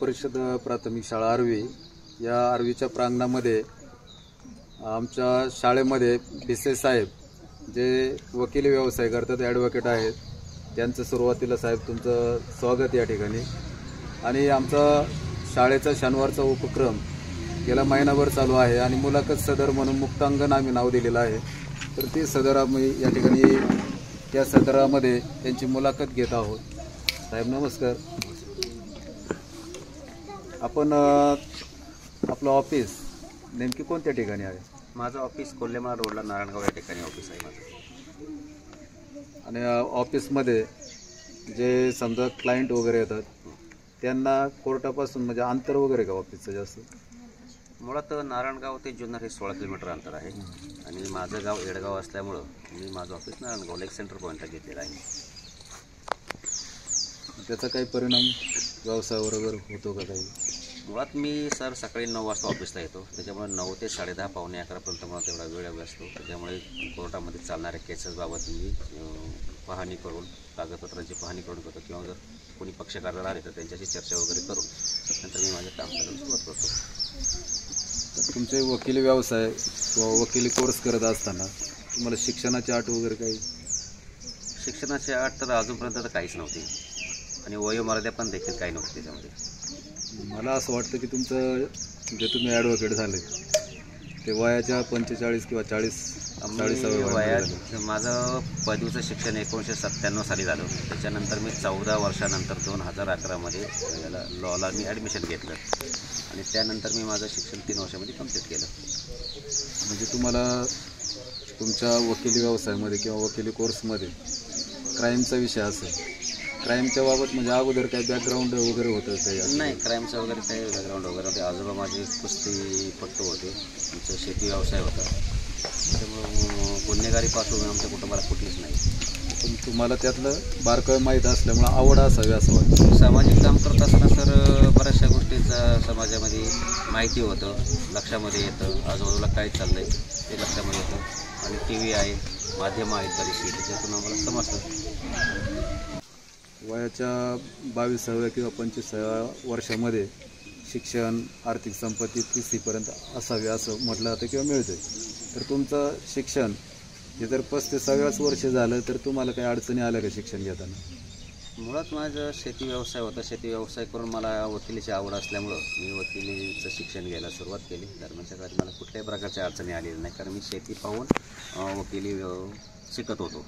परिषद प्राथमिक शाळा आर्वी या आर्वीच्या प्रांगणामध्ये आमच्या शाळेमध्ये भिसे साहेब जे वकिली व्यवसाय करतात, ॲडव्होकेट आहेत, त्यांचं सुरुवातीला साहेब तुमचं स्वागत या ठिकाणी. आणि आमचा शाळेचा शनिवारचा उपक्रम गेला महिनाभर चालू आहे आणि मुलाखत सदर म्हणून मुक्तांगण आम्ही नाव दिलेलं आहे. तर ते सदर आम्ही या ठिकाणी त्या सदरामध्ये त्यांची मुलाखत घेत आहोत. साहेब नमस्कार. आपण आपलं ऑफिस नेमकी कोणत्या ठिकाणी आहे? माझं ऑफिस कोल्हेमाळा रोडला नारायणगाव या ठिकाणी ऑफिस आहे माझं. आणि ऑफिसमध्ये जे समजा क्लायंट वगैरे येतात त्यांना कोर्टापासून म्हणजे अंतर वगैरे का ऑफिसचं जास्त? मुळात नारायणगाव ते जुन्नर हे 16 किलोमीटर अंतर आहे आणि माझं गाव येडगाव असल्यामुळं मी माझं ऑफिस नारायणगावला एक सेंटर पॉईंटला घेतलेलं आहे. त्याचा काही परिणाम व्यवसायाबरोबर होतो का काही? मुळात मी सर सकाळी 9 वाजता ऑफिसला येतो, त्याच्यामुळे 9 ते 10:30 पावणे 11पर्यंत मला तेवढा वेळ असतो. त्याच्यामुळे कोर्टामध्ये चालणाऱ्या केसेसबाबत मी पाहणी करून कागदपत्रांची पाहणी करून करतो किंवा जर कोणी पक्षकार आले तर त्यांच्याशी चर्चा वगैरे करून नंतर मी माझे काम करायला सुरुवात करतो. तर तुमचे वकिली व्यवसाय किंवा वकिली कोर्स करत असताना तुम्हाला शिक्षणाची अट वगैरे काही? शिक्षणाची अट तर अजूनपर्यंत तर काहीच नव्हती आणि वयोमर्यादा पण देखील काही नव्हती त्याच्यामध्ये. मला असं वाटतं की तुमचं जे तुम्ही ॲडव्होकेट झाले ते वयाच्या 45 किंवा 40 वयात माझं पदवीचं शिक्षण 1997 साली झालं. त्याच्यानंतर मी 14 वर्षानंतर 2011मध्ये याला लॉला मी ॲडमिशन घेतलं आणि त्यानंतर मी माझं शिक्षण 3 वर्षामध्ये कंप्लीट केलं. म्हणजे तुम्हाला तुमच्या वकिली व्यवसायामध्ये किंवा वकिली कोर्समध्ये क्राईमचा विषय असेल, क्राईमच्या बाबत म्हणजे अगोदर काही बॅकग्राऊंड वगैरे होतं काही? नाही, क्राईमचं वगैरे काही बॅकग्राऊंड वगैरे होते. आजोबा माझे कुस्तीपट्टू होते, आमचं शेती व्यवसाय होता, त्यामुळं गुन्हेगारीपासून आमच्या कुटुंबाला कुठलीच नाही. पण तुम्हाला त्यातलं बारकाई माहीत असल्यामुळं आवड असावी असं वाटतं. सामाजिक काम करत असताना सर बऱ्याचशा गोष्टींचा समाजामध्ये माहिती होतं, लक्षामध्ये येतं, आजूबाजूला काय चाललं आहे ते लक्षामध्ये येतं आणि TV आहे, माध्यमं आहेत बरीचशी, त्याच्यातून आम्हाला समजतं. वयाच्या 22व्या किंवा 25व्या वर्षामध्ये शिक्षण, आर्थिक संपत्ती 30पर्यंत असावी असं म्हटलं जातं किंवा मिळते. तर तुमचं शिक्षण हे जर 35व्याच वर्ष झालं तर तुम्हाला काही अडचणी आल्या का शिक्षण घेताना? मुळात माझं शेती व्यवसाय होता. शेती व्यवसाय करून मला वकिलीची आवड असल्यामुळं मी वकिलीचं शिक्षण घ्यायला सुरुवात केली. दरम्यानच्या काळात मला कुठल्याही प्रकारच्या अडचणी आलेल्या नाही, कारण मी शेती पाहून वकिली शिकत होतो.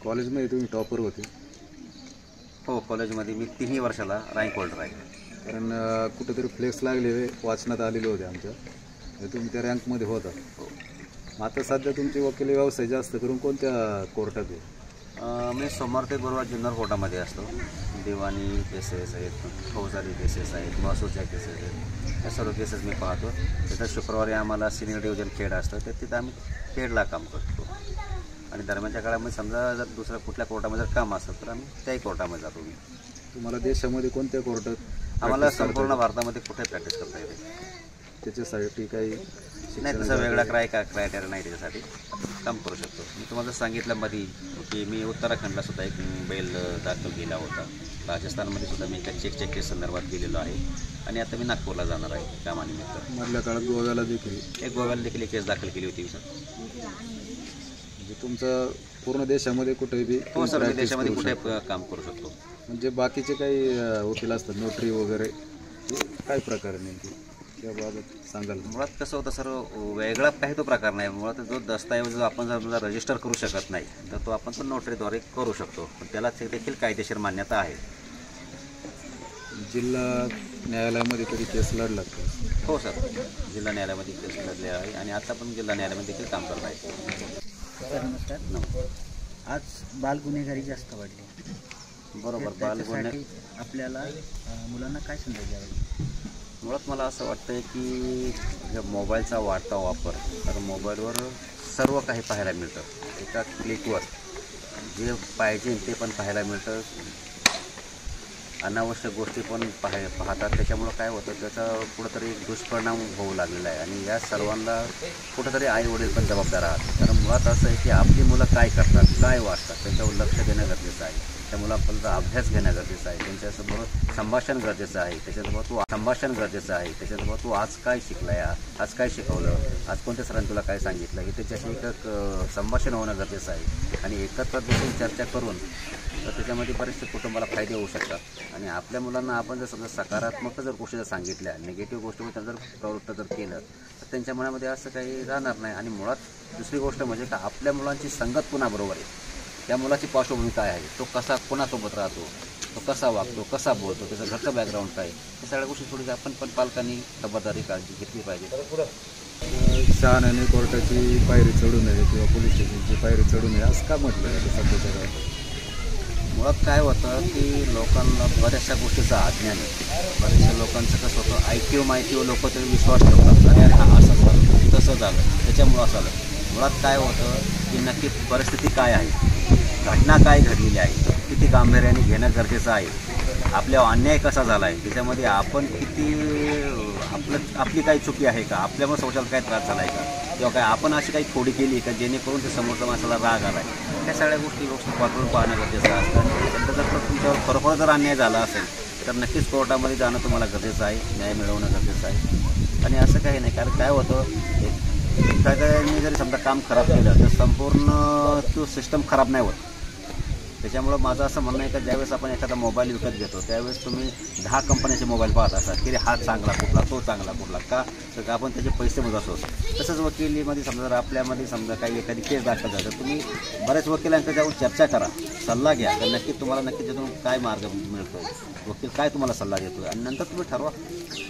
कॉलेजमध्ये तुम्ही टॉपर होते? हो, कॉलेजमध्ये मी 3ही वर्षाला रँक होल्डर आहे. कारण कुठेतरी फ्लेक्स लागले वाचनात आलेले होते आमच्या, तुम्ही त्या रँकमध्ये होता. हो. आता सध्या तुमची वकिली व्यवसाय जास्त करून कोणत्या कोर्टात आहे? मी सोमवार ते गुरुवार जुन्नर कोर्टामध्ये असतो. दिवाणी केसेस आहेत, फौजदारी केसेस आहेत, महसूलच्या केसेस आहेत, या सर्व केसेस मी पाहतो. तिथं शुक्रवारी आम्हाला सिनियर डिव्हिजन खेड असतं, तर तिथं आम्ही खेडला काम करतो. आणि दरम्यानच्या काळामध्ये समजा जर दुसऱ्या कुठल्या कोर्टामध्ये जर काम असतं तर आम्ही त्याही कोर्टामध्ये जातो. मी तुम्हाला देशामध्ये कोणत्या कोर्टात? आम्हाला संपूर्ण भारतामध्ये कुठे प्रॅक्टिस करता येते. त्याच्यासाठी काही नाही, तसा वेगळा क्रायटेरिया नाही, त्याच्यासाठी काम करू शकतो. मी तुम्हाला सांगितलं मध्ये की मी उत्तराखंडला सुद्धा एक बैल दाखल केला होता. राजस्थानमध्ये सुद्धा मी एका चेकच्या केस संदर्भात गेलेलो आहे आणि आता मी नागपूरला जाणार आहे कामानिमित्त. मधल्या काळात गोव्याला देखील एक केस दाखल केली होती सर. म्हणजे तुमचं पूर्ण देशामध्ये कुठेही? हो सर, देशामध्ये कुठे काम करू शकतो. म्हणजे बाकीचे काही वकील असतात, नोटरी वगैरे, काय प्रकार नेमकी त्याबाबत सांगाल? मुळात कसं होतं सर, वेगळा काही तो प्रकार नाही. मुळात जो दस्तऐवज आपण जर रजिस्टर करू शकत नाही तर तो आपण पण नोटरीद्वारे करू शकतो, पण त्याला देखील कायदेशीर मान्यता आहे. जिल्हा न्यायालयामध्ये कधी केस लढला? हो सर, जिल्हा न्यायालयामध्ये केस लढले आहे आणि आता पण जिल्हा न्यायालयामध्ये देखील काम करत आहे. नमस्कार. आज बाल गुन्हेगारी जास्त वाढली. बरोबर. बाल गुन्हे आपल्याला मुलांना काय संदेश द्यावा? मुळात मला असं वाटतं की मोबाईलचा वाढता वापर, तर मोबाईलवर सर्व काही पाहायला मिळतं. एका क्लिकवर जे पाहिजे ते पण पाहायला मिळतं. अनावश्यक गोष्टी पण पाहतात. त्याच्यामुळं काय होतं, त्याचा कुठंतरी एक दुष्परिणाम होऊ लागलेला आहे. आणि या सर्वांना कुठंतरी आईवडील पण जबाबदार आहात. कारण मुळात असं आहे की आपली मुलं काय करतात, काय वाचतात, त्यांच्यावर लक्ष देणं गरजेचं आहे. त्या मुलापर्यंत अभ्यास घेणं गरजेचं आहे. त्यांच्यासोबत संभाषण गरजेचं आहे. त्याच्यासोबत तू आज काय शिकला, आज काय शिकवलं, आज कोणत्या सरांनी तुला काय सांगितलं, हे त्याच्याशी एक संभाषण होणं गरजेचं आहे. आणि एकत्र बसून चर्चा करून तर त्याच्यामध्ये बरेचसे कुटुंबाला फायदे होऊ शकतात. आणि आपल्या मुलांना आपण जर समजा सकारात्मक जर गोष्टी जर सांगितल्या, निगेटिव्ह गोष्टीवर जर प्रवृत्त जर केलं तर त्यांच्या मनामध्ये असं काही राहणार नाही. आणि मुळात दुसरी गोष्ट म्हणजे का आपल्या मुलांची संगत कुणाबरोबर आहे, त्या मुलाची पार्श्वभूमी काय आहे, तो कसा कोणासोबत राहतो, तो कसा वागतो, कसा बोलतो, त्याचं घरचं बॅकग्राऊंड काय, हे सगळ्या गोष्टी थोडी आपण पण पालकांनी खबरदारी काळजी घेतली पाहिजे. शहाण्याने कोर्टाची पायरी चढू नये किंवा पोलीस स्टेशनची पायरी चढू नये असं का म्हटलं आहे सध्याच्या काळात? मुळात काय होतं की लोकांना बऱ्याचशा गोष्टीचा अज्ञान आहे. बऱ्याचशा लोकांचं कसं होतं, ऐकीव माहितीवर लोक तरी विश्वास ठेवतात. अरे हा असं झालं, तसं झालं, त्याच्यामुळं असं झालं. मुळात काय होतं की नक्की परिस्थिती काय आहे, घटना काय घडलेली आहे, किती गांभीर्याने घेणं गरजेचं आहे, आपल्यावर अन्याय कसा झाला आहे, त्याच्यामध्ये आपण किती आपली काही चुकी आहे का, आपल्यामुळे समाजाला काय त्रास झाला आहे का, किंवा काय आपण अशी काही खोडी केली का जेणेकरून ते समोरच्या माणसाला राग आला आहे, त्या सगळ्या गोष्टी पाठवून पाहणं गरजेचं असतं. त्यानंतर जर तुमच्यावर खरोखर जर अन्याय झाला असेल तर नक्कीच कोर्टामध्ये जाणं तुम्हाला गरजेचं आहे, न्याय मिळवणं गरजेचं आहे. आणि असं काही नाही, कारण काय होतं एखाद्याने जरी समजा काम खराब केलं तर संपूर्ण तो सिस्टम खराब नाही होत. त्याच्यामुळं माझं असं म्हणणं आहे का ज्यावेळेस आपण एखादा मोबाईल विकत घेतो त्यावेळेस तुम्ही 10 कंपन्याचे मोबाईल पाहत असाल की हा चांगला कुठला, तो चांगला कुठला, का तर आपण त्याचे पैसे मोजत असतो. तसंच वकिलीमध्ये समजा आपल्यामध्ये समजा काही एखादी केस दाखल झाली तर तुम्ही बऱ्याच वकिलांकडे जाऊन चर्चा करा, सल्ला घ्या, तर नक्की तुम्हाला त्यातून काय मार्ग मिळतो, वकील काय तुम्हाला सल्ला देतो, आणि नंतर तुम्ही ठरवा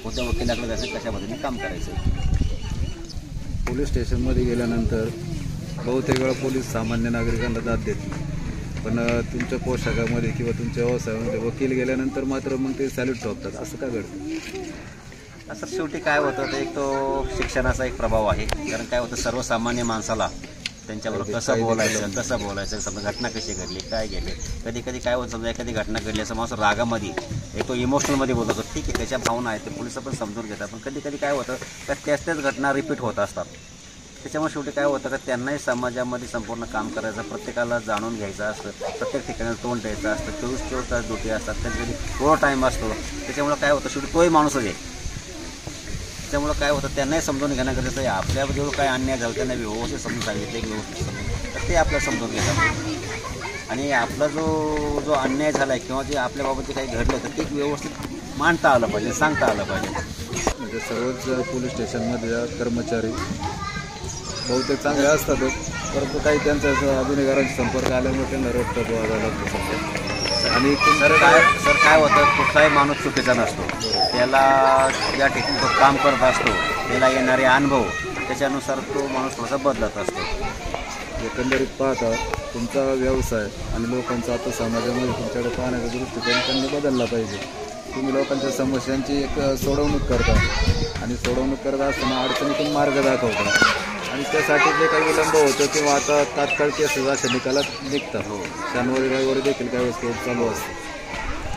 कोणत्या वकिलाकडे जायचं, कशा पद्धतीने काम करायचं. पोलीस स्टेशनमध्ये गेल्यानंतर बहुतेक वेळा पोलीस सामान्य नागरिकांना दाद देत नाही, पण तुमच्या पोशाखामध्ये किंवा तुमच्या व्यवसायामध्ये वकील गेल्यानंतर मात्र मग ते सॅल्यूट ठोकतात, असं का घडतं? असं शेवटी काय होतं ते एक तो शिक्षणाचा एक प्रभाव आहे. कारण काय होतं सर्वसामान्य माणसाला त्यांच्याबरोबर कसं बोलायचं समजा घटना कशी घडली, काय गेले, कधी कधी काय होतं समजा एखादी घटना घडली असं माणूस रागामध्ये एक तो इमोशनलमध्ये बोलतो, ठीक आहे त्याच्या भावना आहेत ते पोलिस पण समजून घेतात, पण कधी कधी काय होतं तर त्याच घटना रिपीट होत असतात. त्याच्यामुळे शेवटी काय होतं का त्यांनाही समाजामध्ये संपूर्ण काम करायचं, प्रत्येकाला जाणून घ्यायचं असतं, प्रत्येक ठिकाणी तोंड द्यायचं असतं, 24 तास ड्युटी असतात, कधी कधी थोडा टाईम असतो. त्याच्यामुळं काय होतं शेवटी तोही माणूसच आहे. त्याच्यामुळं काय होतं त्यांनाही समजून घेणं गरजेचं आहे. आपल्याजवळ काय अन्याय झालं त्यांना व्यवस्थित समजून सांगितलं की व्यवस्थित समजून तर ते आपल्याला समजून घेतात. आणि आपला जो अन्याय झाला आहे किंवा जे आपल्याबाबत जे काही घडलं तर ते व्यवस्थित मांडता आलं पाहिजे, सांगता आलं पाहिजे. म्हणजे सर्वच पोलीस स्टेशनमध्ये कर्मचारी बहुतेक चांगले असतातच, परंतु काही त्यांचा गुन्हेगारांचा संपर्क आल्यामुळे त्यांना रोखता झाला लागतो. आणि सर काय होतं कुठलाही माणूस चुकीचा नसतो, त्याला ज्या ठिकाणी तो काम करत असतो त्याला येणारे अनुभव त्याच्यानुसार तो माणूस थोडासा बदलत असतो. एकंदरीत पाहता तुमचा व्यवसाय आणि लोकांचा आता समाजामध्ये तुमच्याकडे पाहण्याचा दृष्टिकोन त्यांनी बदलला पाहिजे. तुम्ही लोकांच्या समस्यांची एक सोडवणूक करता आणि सोडवणूक करत असताना अडचणीतून मार्ग दाखवता, आणि त्यासाठी जे काही विलंब होतं किंवा आता तात्काळ केसेस अशा निकालात निघतात. शनिवारी रविवारी देखील काही वस्तू चालू असते.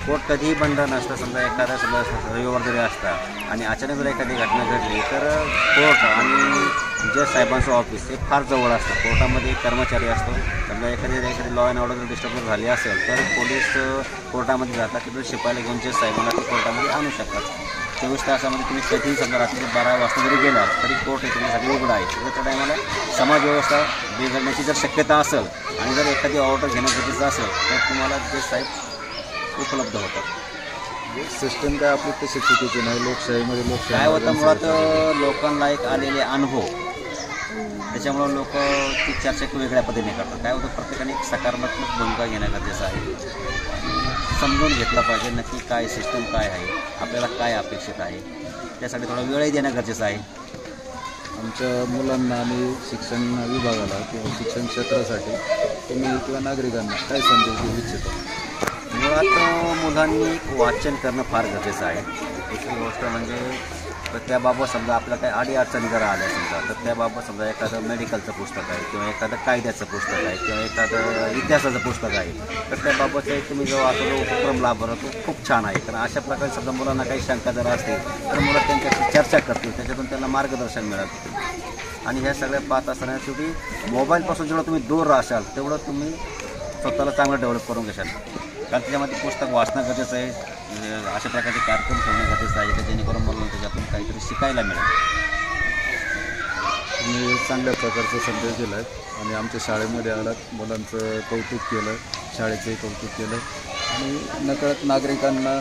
कोर्ट कधीही बंद नसतं. समजा एखादा समजा रविवार जरी असता आणि अचानक जर एखादी घटना घडली तर कोर्ट आणि जज साहेबांचं ऑफिस हे फार जवळ असतं. कोर्टामध्ये एक कर्मचारी असतो. समजा एखादी लॉ अँड ऑर्डर जर डिस्टर्ब झाली असेल तर पोलीस कोर्टामध्ये जातात, तिथून शिपायला घेऊन जज साहेबांना ते कोर्टामध्ये आणू शकतात. 24 तासामध्ये तुम्ही कधीही समजा रात्री 12 वाजता जरी गेला तरी कोर्ट हे तुमच्यासाठी उघडं आहे. तर त्या टायमाला समाज व्यवस्था बिघडण्याची जर शक्यता असेल आणि जर एखादी ऑर्डर घेणं गरजेचं असेल तर तुम्हाला जज साहेब उपलब्ध होतात. सिस्टम काय आपली तशी चुकीची नाही. लोकशाहीमध्ये काय होतं मुळात लोकांना एक आलेले अनुभव त्याच्यामुळं लोक ती चर्चा खूप वेगळ्या पद्धतीने करतात. काय होतं प्रत्येकाने एक सकारात्मक भूमिका घेणं गरजेचं आहे. समजून घेतलं पाहिजे नक्की काय सिस्टम काय आहे, आपल्याला काय अपेक्षित आहे, त्यासाठी थोडा वेळही देणं गरजेचं आहे. आमच्या मुलांना आणि शिक्षण विभागाला किंवा शिक्षण क्षेत्रासाठी तुम्ही किंवा नागरिकांना काय संदेश देऊ इच्छिता? मुळात मुलांनी वाचन करणं फार गरजेचं आहे. दुसरी गोष्ट म्हणजे तर त्याबाबत समजा आपल्या काही अडीअडचणी जर आल्या समजा, तर त्याबाबत समजा एखादं मेडिकलचं पुस्तक आहे किंवा एखादं कायद्याचं पुस्तक आहे किंवा एखादं इतिहासाचं पुस्तक आहे, तर त्याबाबतचा तुम्ही जो आता जो उपक्रम लाभला तो खूप छान आहे. कारण अशा प्रकारे समजा मुलांना काही शंका जर असतील तर मुलं त्यांच्याशी चर्चा करतील, त्याच्यातून त्यांना मार्गदर्शन मिळेल. आणि ह्या सगळ्या पाहत असताना शेवटी मोबाईलपासून जेवढं तुम्ही दूर राहशाल तेवढं तुम्ही स्वतःला चांगलं डेव्हलप करून घेशाल. कारण त्याच्यामध्ये पुस्तक वाचणं गरजेचं आहे, अशा प्रकारचे कार्यक्रम ठेवणं गरजेचं आहे की जेणेकरून मुलांना त्याच्यातून काहीतरी शिकायला मिळेल. तुम्ही चांगल्या प्रकारचा संदेश दिला आहे आणि आमच्या शाळेमध्ये आलात, मुलांचं कौतुक केलं, शाळेचंही कौतुक केलं आणि नकळत नागरिकांना,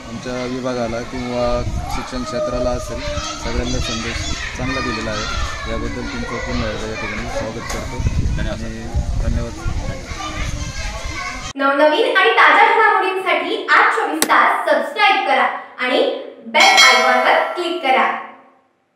आमच्या विभागाला किंवा शिक्षण क्षेत्राला असेल सगळ्यांना संदेश चांगला दिलेला आहे. याबद्दल तुमचं पुन्हा एकदा या ठिकाणी स्वागत करतो आणि धन्यवाद. नवनवीन आणि ताज्या घडामोडींसाठी आज 24 तास सबस्क्राईब करा आणि बेल आयकॉनवर क्लिक करा.